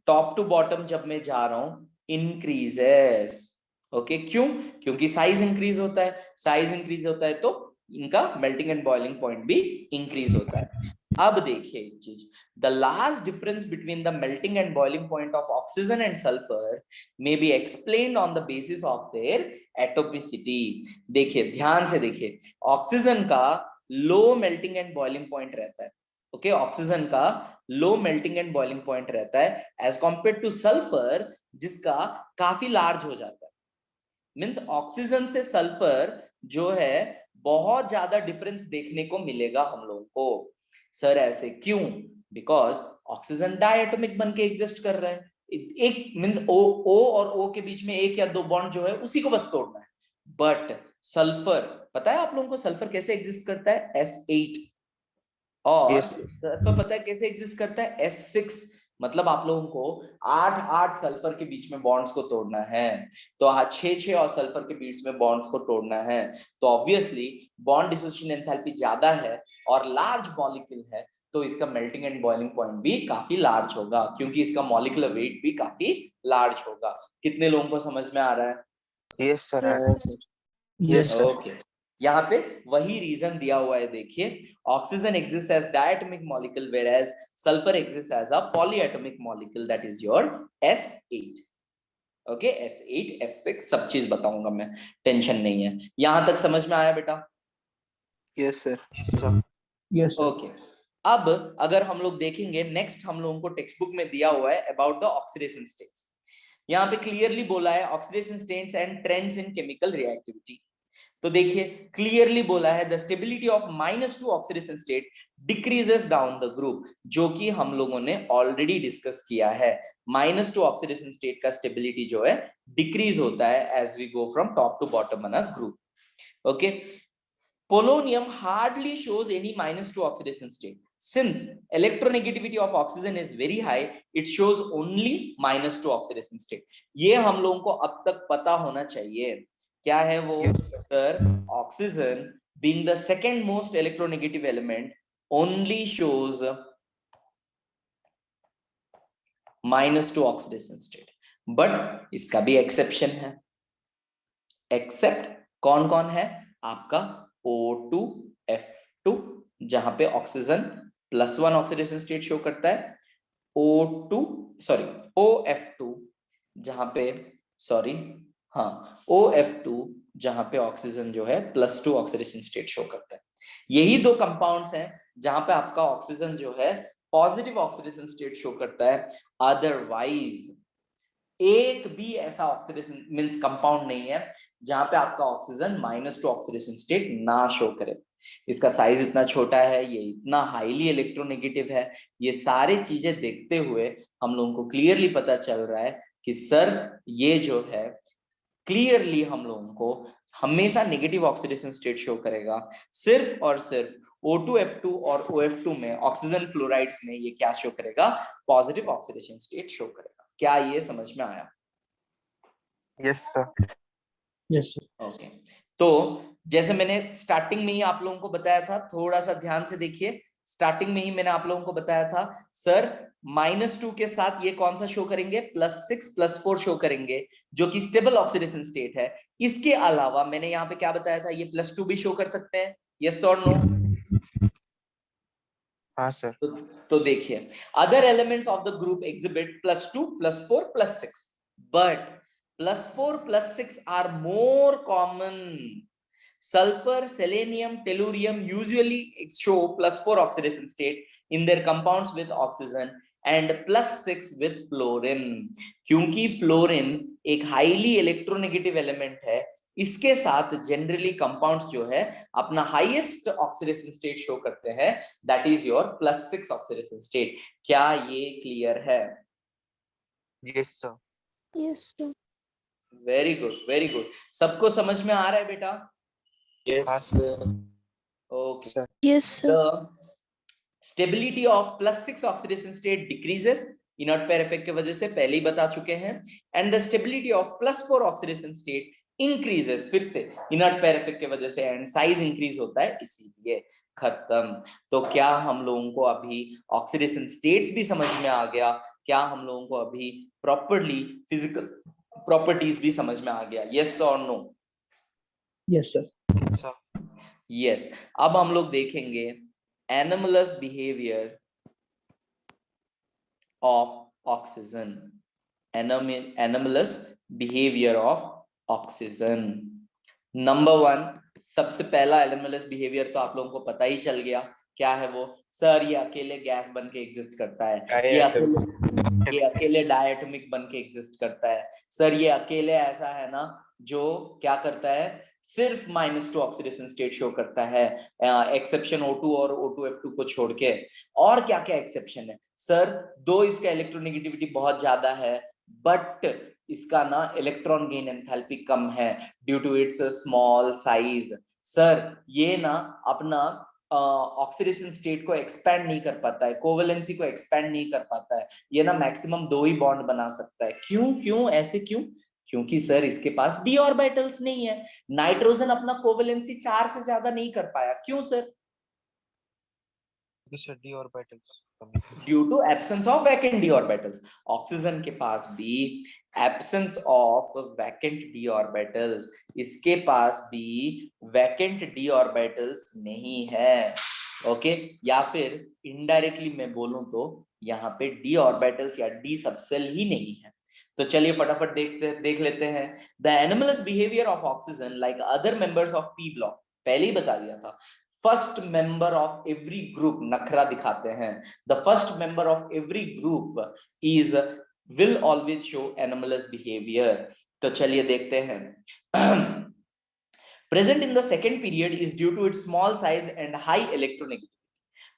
Top to bottom जब मैं जा रहा हूं इंक्रीजेस। ओके, क्यों? क्योंकि साइज इंक्रीज होता है, साइज इंक्रीज होता है तो इनका मेल्टिंग एंड बॉइलिंग पॉइंट भी इंक्रीज होता है। अब देखिए एक चीज, the last difference between the melting and boiling point of oxygen and sulphur may be explained on the basis of their atomicity. देखिए ध्यान से देखिए, ऑक्सीजन का low melting and boiling point रहता है। ओके, ऑक्सीजन का low melting and boiling point रहता है एज कंपेयर टू सल्फर जिसका काफी लार्ज हो जाता है। मींस ऑक्सीजन से सल्फर जो है बहुत ज्यादा डिफरेंस देखने को मिलेगा हम लोगों को। सर ऐसे क्यों? बिकॉज ऑक्सीजन डायटोमिक बन के एग्जिस्ट कर रहा है। एक मींस ओ और ओ के बीच में एक या दो बॉन्ड जो है उसी को बस तोड़ना है। बट सल्फर, पता है आप लोगों को सल्फर कैसे एग्जिस्ट करता है? S8। और Yes. सल्फर पता है कैसे एग्जिस्ट करता है? S6। मतलब आप लोगों को 8 सल्फर के बीच में बॉन्ड्स को तोड़ना है, तो 6 और सल्फर के बीच में बॉन्ड्स को तोड़ना है, तो ऑब्वियसली बॉन्ड डिसोसिएशन एंथैल्पी ज्यादा है और लार्ज मॉलिक्यूल है, तो इसका मेल्टिंग एंड बॉइलिंग पॉइंट भी काफी लार्ज होगा क्योंकि इसका मॉलिक्यूलर वेट भी काफी लार्ज होगा। कितने लोगों को समझ में आ रहा है? Yes, sir. Yes, sir. Okay, यहाँ पे वही रीजन दिया हुआ है। देखिए, oxygen exist as diatomic molecule whereas sulphur exist as a polyatomic molecule that is your S8। Okay, S8 S6 सब चीज बताऊंगा मैं, टेंशन नहीं है। यहां तक समझ में आया बेटा? Yes, sir. Yes, sir. Yes, sir. Okay, अब अगर हम लोग देखेंगे नेक्स्ट, हम लोगों को टेक्स्ट बुक में दिया हुआ है अबाउट द ऑक्सीडेशन स्टेट्स। यहाँ पे क्लियरली बोला है oxidation states and trends in chemical reactivity. तो देखिए क्लियरली बोला है the stability of -2 oxidation state decreases down the group, जो कि हम लोगों ने ऑलरेडी डिस्कस किया है। -2 ऑक्सीडेशन स्टेट का स्टेबिलिटी जो है डिक्रीज होता है as we go from top to bottom in a group. Okay, polonium hardly shows any -2 oxidation state. Since electronegativity of oxygen is very high, it shows only -2 oxidation state. ये हम लोगों को अब तक पता होना चाहिए। क्या है वो? Sir, oxygen being the second most electronegative element only shows -2 oxidation state. But इसका भी एक्सेप्शन है। एक्सेप्ट कौन कौन है? आपका O2F2 जहां पे ऑक्सीजन +1 ऑक्सीडेशन स्टेट शो करता है, OF2 जहां पे OF2 जहां पे ऑक्सीजन जो है +2 ऑक्सीडेशन स्टेट शो करता है। यही दो कंपाउंड्स हैं जहां पे आपका ऑक्सीजन जो है पॉजिटिव ऑक्सीडेशन स्टेट शो करता है। अदरवाइज एक भी ऐसा ऑक्सीडेशन मींस कंपाउंड नहीं है जहां पे आपका ऑक्सीजन -2 ऑक्सीडेशन स्टेट ना शो करे। इसका साइज इतना छोटा है, ये इतना हाईली इलेक्ट्रोनेगेटिव है, ये सारी चीजें देखते हुए हम लोगों को क्लियरली पता चल रहा है कि सर ये जो है क्लियरली हम लोगों को हमेशा नेगेटिव ऑक्सीडेशन स्टेट शो करेगा। सिर्फ और सिर्फ O2F2 और OF2 में ऑक्सीजन फ्लोराइड्स में ये क्या शो करेगा? पॉजिटिव ऑक्सीडेशन स्टेट शो करेगा। क्या ये समझ में आया? Yes, sir. Yes, sir. Okay, तो जैसे मैंने स्टार्टिंग में ही आप लोगों को बताया था, थोड़ा सा ध्यान से देखिए, स्टार्टिंग में ही मैंने आप लोगों को बताया था सर -2 के साथ ये कौन सा शो करेंगे? +6 +4 शो करेंगे जो कि स्टेबल ऑक्सीडेशन स्टेट है। इसके अलावा मैंने यहाँ पे क्या बताया था? ये +2 भी शो कर सकते हैं, यस और नो? हाँ sir. तो देखिए other elements of the group exhibit +2 +4 +6 but +4 +6 are more common. Sulfur, selenium, tellurium usually show +4 oxidation state in their compounds with oxygen and +6 with fluorine। क्योंकि फ्लोरीन एक हाईली इलेक्ट्रोनेगेटिव एलिमेंट है, इसके साथ generally compounds जो है अपना highest oxidation state show करते हैं, that is your +6 oxidation state. क्या ये क्लियर है? Yes, sir. Yes, sir. Very good, very good. सबको समझ में आ रहा है बेटा? हाँ sir. Okay, Sir. Yes, sir. the stability of +6 oxidation state decreases, inert pair effect की वजह से पहले ही बता चुके हैं, and the stability of +4 oxidation state increases, फिर से इनर्ट पेयर इफेक्ट की वजह से, एंड साइज इंक्रीज होता है, इसीलिए खत्म। तो क्या हम लोगों को अभी ऑक्सीडेशन स्टेट्स भी समझ में आ गया क्या हम लोगों को अभी प्रॉपरली फिजिकल प्रॉपर्टीज भी समझ में आ गया? यस और no? Yes, sir. sir. Yes. अब हम लोग देखेंगे anomalous behaviour of oxygen. Anomalous behaviour of oxygen. Number 1, सबसे पहला एनोमलस बिहेवियर तो आप लोगों को पता ही चल गया, क्या है वो? सर ये अकेले गैस बन के एग्जिस्ट करता है, ये अकेले डायटोमिक बन के एग्जिस्ट करता है। सर ये अकेले ऐसा है ना जो क्या करता है, सिर्फ -2 ऑक्सीडेशन स्टेट शो करता है, एक्सेप्शन O2 और O2F2 को छोड़ के। और क्या क्या एक्सेप्शन है सर? दो इसका इलेक्ट्रोनेगेटिविटी बहुत ज्यादा है, बट इसका ना इलेक्ट्रॉन गेन एंथैल्पी कम है due to its small size. Sir ये ना अपना ऑक्सीडेशन स्टेट को एक्सपैंड नहीं कर पाता है, कोवेलेंसी को एक्सपैंड नहीं कर पाता है, ये ना मैक्सिमम 2 ही बॉन्ड बना सकता है। क्यों क्यों ऐसे क्यों? क्योंकि सर इसके पास डी ऑर्बिटल्स नहीं है। नाइट्रोजन अपना कोवेलेंसी 4 से ज्यादा नहीं कर पाया, क्यों sir? D orbitals. Due to absence of vacant D orbitals. Oxygen के पास भी absence of vacant D orbitals, इसके पास भी वैकेंट डी ऑर्बिटल्स नहीं है। ओके, या फिर इनडायरेक्टली मैं बोलूं तो यहाँ पे डी ऑर्बिटल्स या डी सबसेल ही नहीं है। तो चलिए फटाफट देख लेते हैं। The anomalous behaviour of oxygen like other members of P block, पहले ही बता दिया था। First member of every group, नखरा दिखाते हैं। The first member of every group is will always show anomalous behaviour. तो चलिए देखते हैं। Present in the second period is due to its small size and high electronegativity.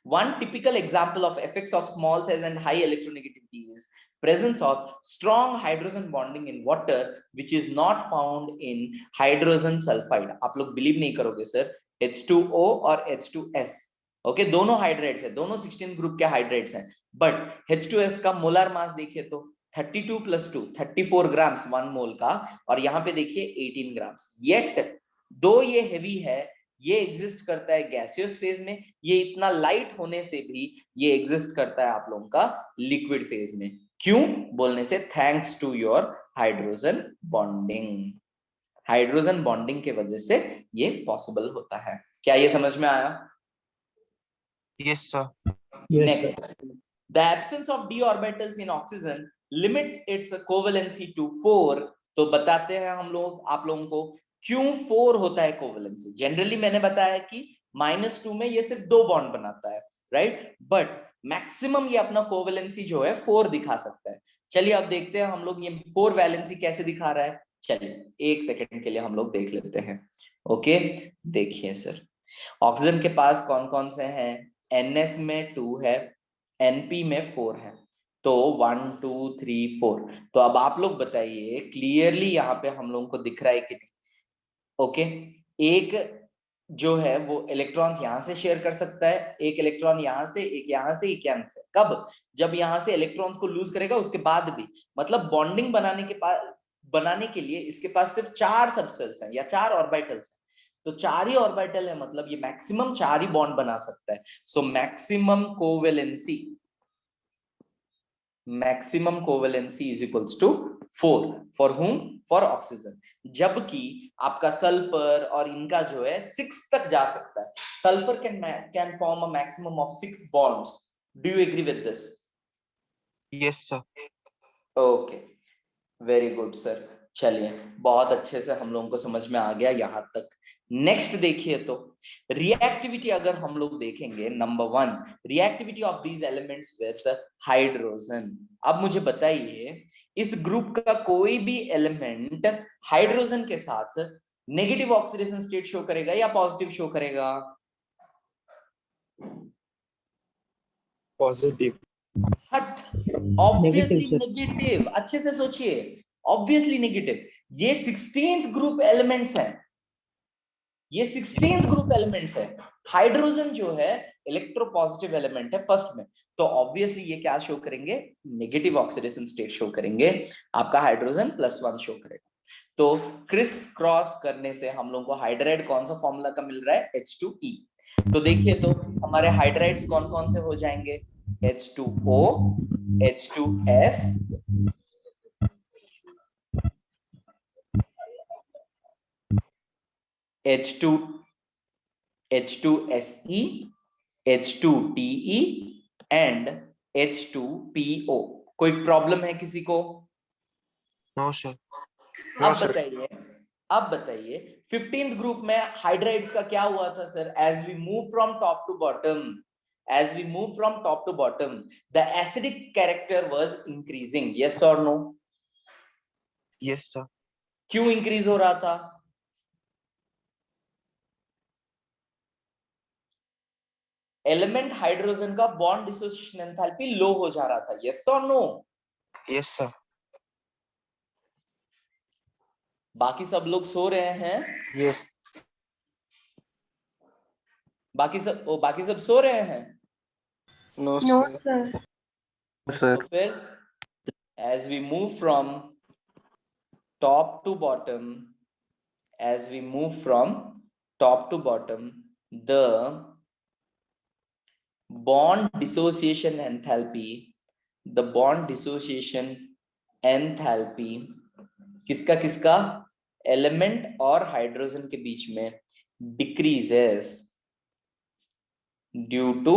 One typical example of effects of small size and high electronegativity is presence of strong hydrogen bonding in water which is not found in hydrogen sulfide। आप लोग believe नहीं करोगे sir, H2O और H2S, okay, दोनों hydrates है, दोनों 16 group के hydrates हैं, बट H2S का मोलर मास देखिए तो 32 + 2 34 ग्राम्स 1 मोल का, और यहाँ पे देखिए 18 ग्राम्स। येट दो ये हेवी है, ये एग्जिस्ट करता है गैसियस फेज में, ये इतना लाइट होने से भी ये एग्जिस्ट करता है आप लोगों का लिक्विड फेज में। क्यों बोलने से thanks to your hydrogen bonding. Hydrogen bonding के वजह से ये पॉसिबल होता है। क्या ये समझ में आया? Yes, sir. Yes, Next, sir. the absence of d orbitals in oxygen limits its covalency to 4। तो बताते हैं हम लोग आप लोगों को क्यों 4 होता है कोवेलेंसी। जनरली मैंने बताया कि -2 में ये सिर्फ 2 बॉन्ड बनाता है, राइट, बट मैक्सिमम ये अपना कोवेलेंसी जो है 4 दिखा सकता है। चलिए अब देखते हैं हम लोग ये 4 वैलेंसी कैसे दिखा रहा है। चलिए 1 सेकेंड के लिए हम लोग देख लेते हैं। ओके, देखिए सर, ऑक्सीजन के पास कौन कौन से हैं? NS में 2 है, NP में 4 है, तो 1 2 3 4। तो अब आप लोग बताइए क्लियरली यहाँ पे हम लोगों को दिख रहा है कि नहीं? ओके, एक जो है वो इलेक्ट्रॉन्स यहाँ से शेयर कर सकता है, एक इलेक्ट्रॉन यहाँ से, एक यहाँ से, एक यहाँ से। कब? जब यहाँ से इलेक्ट्रॉन्स को लूज करेगा उसके बाद भी, मतलब बॉन्डिंग बनाने के लिए इसके पास सिर्फ 4 सबसेल्स हैं या 4 ऑर्बिटल्स हैं। तो 4 ही ऑर्बिटल है, मतलब ये मैक्सिमम 4 ही बॉन्ड बना सकता है। So maximum covalency is equals to 4 for whom? For oxygen. जबकि आपका सल्फर और इनका जो है 6 तक जा सकता है। Sulphur can form a maximum of 6 bonds. Do you agree with this? Yes, sir. Okay, very good sir. चलिए बहुत अच्छे से हम लोगों को समझ में आ गया यहाँ तक। नेक्स्ट देखिए, तो रिएक्टिविटी अगर हम लोग देखेंगे, number 1, reactivity of these elements with hydrogen. अब मुझे बताइए इस ग्रुप का कोई भी एलिमेंट हाइड्रोजन के साथ नेगेटिव ऑक्सीडेशन स्टेट शो करेगा या पॉजिटिव शो करेगा? Positive. हट, ऑब्वियसली Negative, sir. नेगेटिव। अच्छे से सोचिए, ऑब्वियसली नेगेटिव। ये 16th ग्रुप एलिमेंट्स हैं, ये 16th ग्रुप एलिमेंट्स है। हाइड्रोजन जो है इलेक्ट्रोपॉजिटिव एलिमेंट है फर्स्ट में, तो ऑब्वियसली ये क्या शो करेंगे? नेगेटिव ऑक्सीडेशन स्टेट शो करेंगे। आपका हाइड्रोजन +1 शो करेगा। तो क्रिस क्रॉस करने से हम लोगों को हाइड्राइड कौन सा फॉर्मूला का मिल रहा है? H2E। तो देखिए तो हमारे हाइड्राइड्स कौन कौन से हो जाएंगे? H2O, H2S, H2, H2SE, H2TE and H2PO। कोई प्रॉब्लम है किसी को? No sir. अब बताइए 15th ग्रुप में हाइड्राइड्स का क्या हुआ था sir? As we move from top to bottom, the acidic character was increasing, yes और नो? Yes sir. क्यों इंक्रीज हो रहा था? एलिमेंट हाइड्रोजन का बॉन्ड डिसोसिएशन एंथैल्पी लो हो जा रहा था, यस और नो? Yes sir. बाकी सब लोग सो रहे हैं? यस बाकी सब सो रहे हैं? No No, sir sir. तो फिर as we move from top to bottom, the bond dissociation enthalpy किसका एलिमेंट और हाइड्रोजन के बीच में decreases due to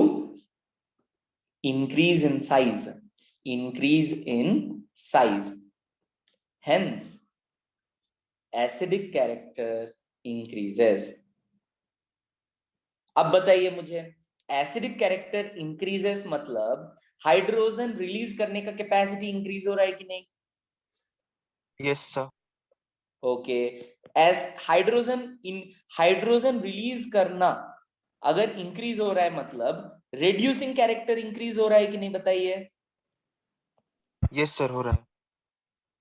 increase in size, hence acidic character increases। अब बताइए मुझे, एसिडिक कैरेक्टर इंक्रीजेस मतलब हाइड्रोजन रिलीज करने का कैपेसिटी इंक्रीज हो रहा है कि नहीं? Yes sir. Okay, as hydrogen release करना अगर इंक्रीज हो रहा है मतलब रिड्यूसिंग कैरेक्टर इंक्रीज हो रहा है कि नहीं, बताइए? यस सर, हो रहा है।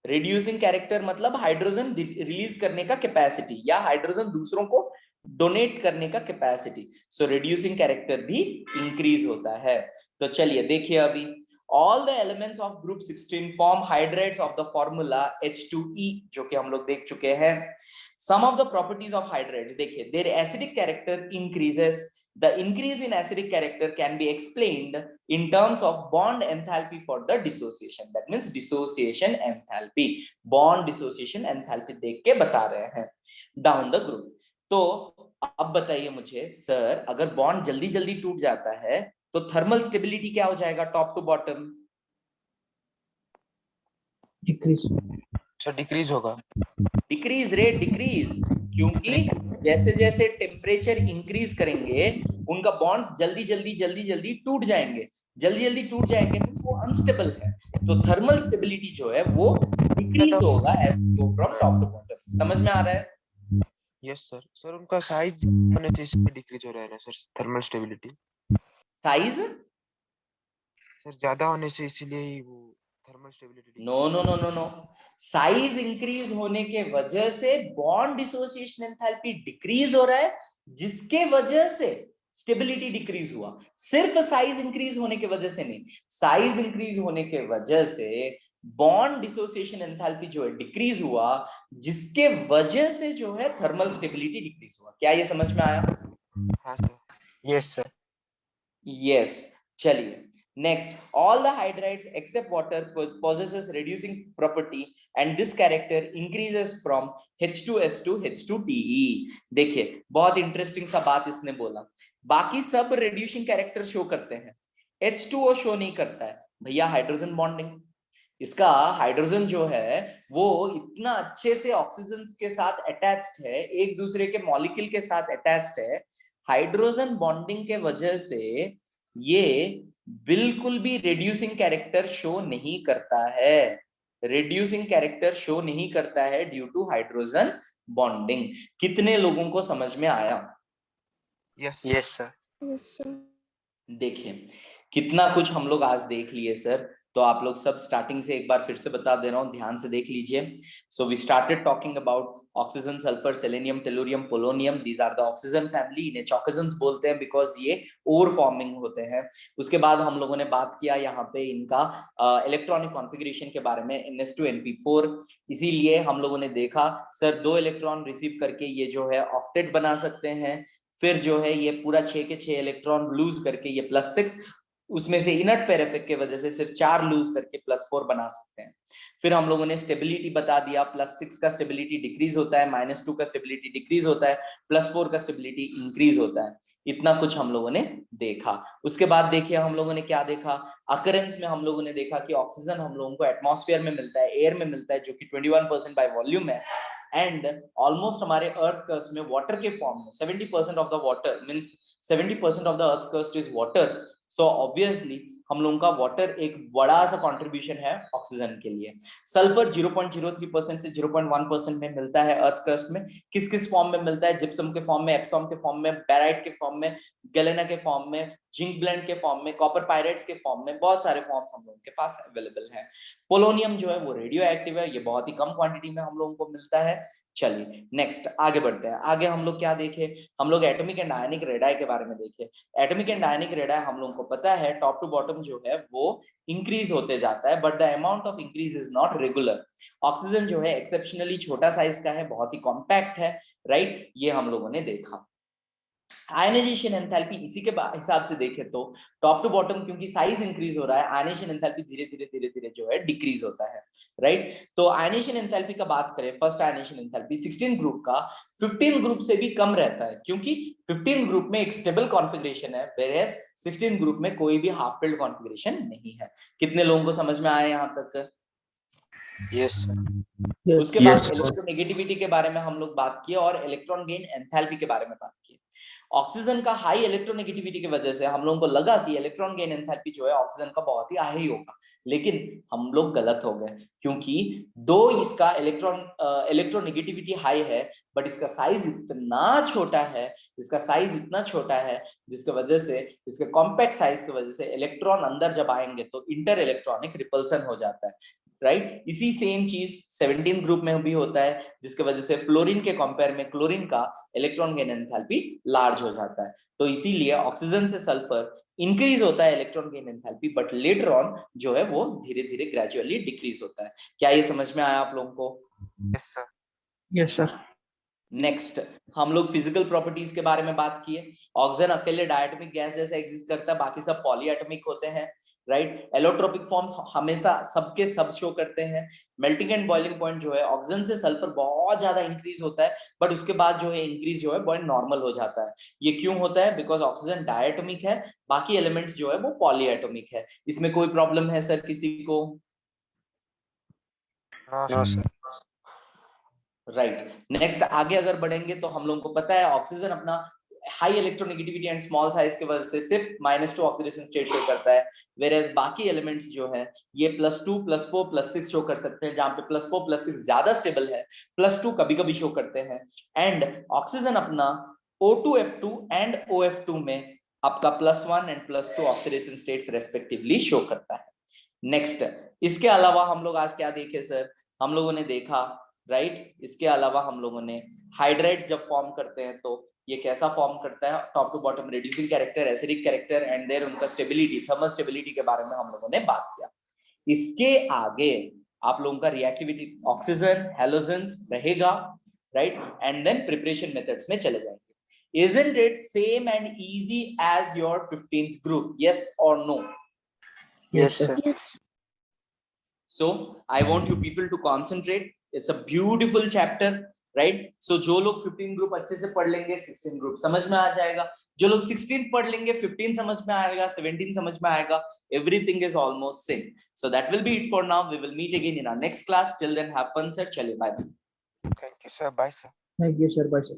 रिड्यूसिंग कैरेक्टर मतलब हाइड्रोजन रिलीज करने का कैपेसिटी या हाइड्रोजन दूसरों को डोनेट करने का कैपेसिटी, सो रिड्यूसिंग कैरेक्टर भी इंक्रीज होता है। तो चलिए देखिए, अभी all the elements of group 16 form hydrates of the formula H2E, जो कि हम लोग देख चुके हैं। some of the properties of hydrates देखिए, their acidic character increases, the increase in acidic character can be explained in terms of bond enthalpy for the dissociation, that means dissociation enthalpy, bond dissociation enthalpy देख के बता रहे हैं down the group। तो अब बताइए मुझे सर, अगर बॉन्ड जल्दी जल्दी टूट जाता है तो थर्मल स्टेबिलिटी क्या हो जाएगा top to bottom? Decrease sir decrease होगा। डिक्रीज क्योंकि जैसे जैसे टेम्परेचर इंक्रीज करेंगे उनका बॉन्ड्स जल्दी जल्दी टूट जाएंगे, मींस वो अनस्टेबल है, तो थर्मल स्टेबिलिटी जो है वो डिक्रीज होगा as we go from top to bottom. समझ में आ रहा है? Yes sir. सर उनका साइज होने से इसलिए डिक्रीज हो रहा है ना sir, thermal stability. Size? Sir ज्यादा होने से इसीलिए ही वो thermal stability. No, size increase होने के वजह से बॉन्ड डिसोसिएशन एंथैल्पी डिक्रीज हो रहा है, जिसके वजह से स्टेबिलिटी डिक्रीज हुआ। सिर्फ साइज इंक्रीज होने के वजह से नहीं, साइज इंक्रीज होने के वजह से बॉन्ड डिसोसिएशन एंथैल्पी जो है डिक्रीज हुआ, जिसके वजह से जो है थर्मल स्टेबिलिटी डिक्रीज हुआ। क्या ये समझ में आया? हाँ सर। यस सर Yes, चलिए next, all the hydrides except water possesses reducing property and this character increases from H2S to H2TE। देखिए बहुत इंटरेस्टिंग सा बात इसने बोला, बाकी सब रिड्यूसिंग कैरेक्टर शो करते हैं, H2O शो नहीं करता है भैया। हाइड्रोजन बॉन्डिंग, इसका हाइड्रोजन जो है वो इतना अच्छे से ऑक्सीजन के साथ अटैच्ड है, एक दूसरे के मॉलिक्यूल के साथ अटैच्ड है, हाइड्रोजन बॉन्डिंग के वजह से ये बिल्कुल भी रिड्यूसिंग कैरेक्टर शो नहीं करता है, ड्यू टू हाइड्रोजन बॉन्डिंग। कितने लोगों को समझ में आया? Yes yes sir Yes, sir. देखिए कितना कुछ हम लोग आज देख लिए सर, तो आप लोग सब स्टार्टिंग से एक बार फिर से बता दे रहा हूं, ध्यान से देख लीजिए। So we started talking about oxygen, sulphur, selenium, tellurium, polonium, these are the oxygen family. इन्हें चॉकजेंस बोलते हैं बिकॉज ये ओर फॉर्मिंग होते हैं। उसके बाद हम लोगों ने बात किया यहाँ पे इनका इलेक्ट्रॉनिक कॉन्फ़िगरेशन के बारे में, NS2 NP4। इसीलिए हम लोगों ने देखा सर 2 इलेक्ट्रॉन रिसीव करके ये जो है ऑक्टेट बना सकते हैं, फिर जो है ये पूरा 6 के 6 इलेक्ट्रॉन लूज करके ये +6 उसमें से इनर्ट पेयर इफेक्ट की वजह से सिर्फ 4 लूज करके +4 बना सकते हैं। फिर हम लोगों ने स्टेबिलिटी बता दिया, +6 का स्टेबिलिटी डिक्रीज होता है, -2 का स्टेबिलिटी डिक्रीज होता है, +4 का स्टेबिलिटी इंक्रीज होता है। इतना कुछ हम लोगों ने देखा। उसके बाद देखिए हम लोगों ने क्या देखा, अकरेंस में हम लोगों ने देखा कि ऑक्सीजन हम लोगों को एटमॉस्फेयर में मिलता है, एयर में मिलता है, जो कि 21% बाय वॉल्यूम है। एंड ऑलमोस्ट हमारे अर्थ क्रस्ट में वाटर के फॉर्म में 70% of the water means 70% of the earth crust is water. So obviously हम लोगों का वाटर एक बड़ा सा कंट्रीब्यूशन है ऑक्सीजन के लिए। सल्फर 0.03% से 0.1% में मिलता है अर्थ क्रस्ट में। किस किस फॉर्म में मिलता है, जिप्सम के फॉर्म में, एप्सॉम के फॉर्म में, बैराइट के फॉर्म में, गैलेना के फॉर्म में, जिंक ब्लेंड के फॉर्म में, कॉपर पायरेट्स के फॉर्म में, बहुत सारे फॉर्म्स हम लोगों के पास अवेलेबल है। पोलोनियम जो है वो रेडियो एक्टिव है, ये बहुत ही कम क्वांटिटी में हम लोगों को मिलता है। चलिए नेक्स्ट आगे बढ़ते हैं। आगे हम लोग क्या देखे, हम लोग एटॉमिक एंड आयनिक रेडाई के बारे में देखे। एटॉमिक एंड आयनिक रेडाई हम लोगों को पता है टॉप टू बॉटम जो है वो इंक्रीज होते जाता है, but the amount of increase is not regular. Oxygen जो है एक्सेप्शनली छोटा साइज का है, बहुत ही कॉम्पैक्ट है, राइट, ये हम लोगों ने देखा। आयनाइजेशन एंथैल्पी इसी के हिसाब से देखें तो टॉप टू बॉटम क्योंकि साइज इंक्रीज हो रहा है, आयनाइजेशन एंथैल्पी धीरे धीरे जो है डिक्रीज होता है, राइट। तो आयनाइजेशन एंथैल्पी का बात करें, फर्स्ट आयनाइजेशन एंथैल्पी 16 ग्रुप का 15 ग्रुप से भी कम रहता है, क्योंकि 15 ग्रुप में एक स्टेबल कॉन्फ़िगरेशन है, वेयरएज 16 ग्रुप में कोई भी हाफ फिल्ड कॉन्फ़िगरेशन नहीं है। कितने लोगों को समझ में आया यहाँ तक? Yes, sir. Yes. उसके बाद इलेक्ट्रोनेगेटिविटी के बारे में हम लोग बात किए और इलेक्ट्रॉन गेन एंथैल्पी के बारे में बात की। ऑक्सीजन का हाई इलेक्ट्रोनेगेटिविटी की वजह से हम लोगों को लगा कि इलेक्ट्रॉन गेन एंथैल्पी जो है ऑक्सीजन का बहुत ही हाई होगा, लेकिन हम लोग गलत हो गए, क्योंकि दो इसका इलेक्ट्रोनेगेटिविटी हाई है, बट इसका साइज इतना छोटा है, इसका साइज इतना छोटा है जिसकी वजह से, इसके कॉम्पैक्ट साइज की वजह से इलेक्ट्रॉन अंदर जब आएंगे तो इंटर इलेक्ट्रॉनिक रिपल्सन हो जाता है, राइट। इसी सेम चीज 17 ग्रुप में भी होता है, जिसके वजह से फ्लोरीन के कंपेयर में क्लोरीन का इलेक्ट्रॉन गेन एंथैल्पी लार्ज हो जाता है। तो इसीलिए ऑक्सीजन से सल्फर इंक्रीज होता है electron gain enthalpy, but later on जो है वो धीरे धीरे ग्रेजुअली डिक्रीज होता है। क्या ये समझ में आया आप लोगों को? Yes sir. Yes, sir. Next हम लोग फिजिकल प्रॉपर्टीज के बारे में बात किए। ऑक्सीजन अकेले डायटोमिक गैस जैसा एग्जिस्ट करता है, बाकी सब पॉलीएटॉमिक होते हैं, राइट। एलोट्रोपिक फॉर्म्स हमेशा सबके सब शो करते हैं। मेल्टिंग एंड बॉइलिंग पॉइंट जो है ऑक्सीजन से सल्फर बहुत ज्यादा इंक्रीज होता है, बट उसके बाद जो है इंक्रीज जो है बहुत नॉर्मल हो जाता है। ये क्यों होता है? बिकॉज ऑक्सीजन डायटोमिक है, बाकी एलिमेंट्स जो है वो पॉलीएटॉमिक है। इसमें कोई प्रॉब्लम है सर किसी को? No, sir. राइट। नेक्स्ट आगे अगर बढ़ेंगे तो हम लोगों को पता है ऑक्सीजन अपना high electronegativity and small size की वजह से सिर्फ -2 ऑक्सीडेशन स्टेट शो करता है, वेयरएज बाकी एलिमेंट्स जो है ये +2 +4 +6 शो कर सकते हैं, जहां पे +4 +6 ज्यादा स्टेबल है, +2 कभी कभी शो करते हैं। एंड ऑक्सीजन अपना O2F2 एंड OF2 में आपका +1 and +2 oxidation states respectively show करता है। नेक्स्ट इसके अलावा हम लोग आज क्या देखे सर? हम लोगों ने देखा, राइट, इसके अलावा हम लोगों ने हाइड्राइड्स जब फॉर्म करते हैं तो ये कैसा फॉर्म करता है, top to bottom reducing character, acidic character, and there उनका स्टेबिलिटी, थर्मल स्टेबिलिटी के बारे में हम लोगों ने बात किया। इसके आगे आप लोगों का रिएक्टिविटी ऑक्सीजन हैलोजेंस रहेगा, right, and then preparation methods में चले जाएंगे। Isn't it same and easy as your 15th group? Yes or no? Yes, sir. So I want you people to concentrate. It's a beautiful chapter, right? So जो लोग 15 group अच्छे से पढ़ लेंगे 16 group समझ में आ जाएगा, जो लोग 16 पढ़ लेंगे 15 समझ में आएगा, 17 समझ में आएगा, everything is almost same. So that will be it for now. We will meet again in our next class. Till then have fun sir. चलिए bye bye. Thank you sir, bye sir. Thank you, sir. Bye, sir.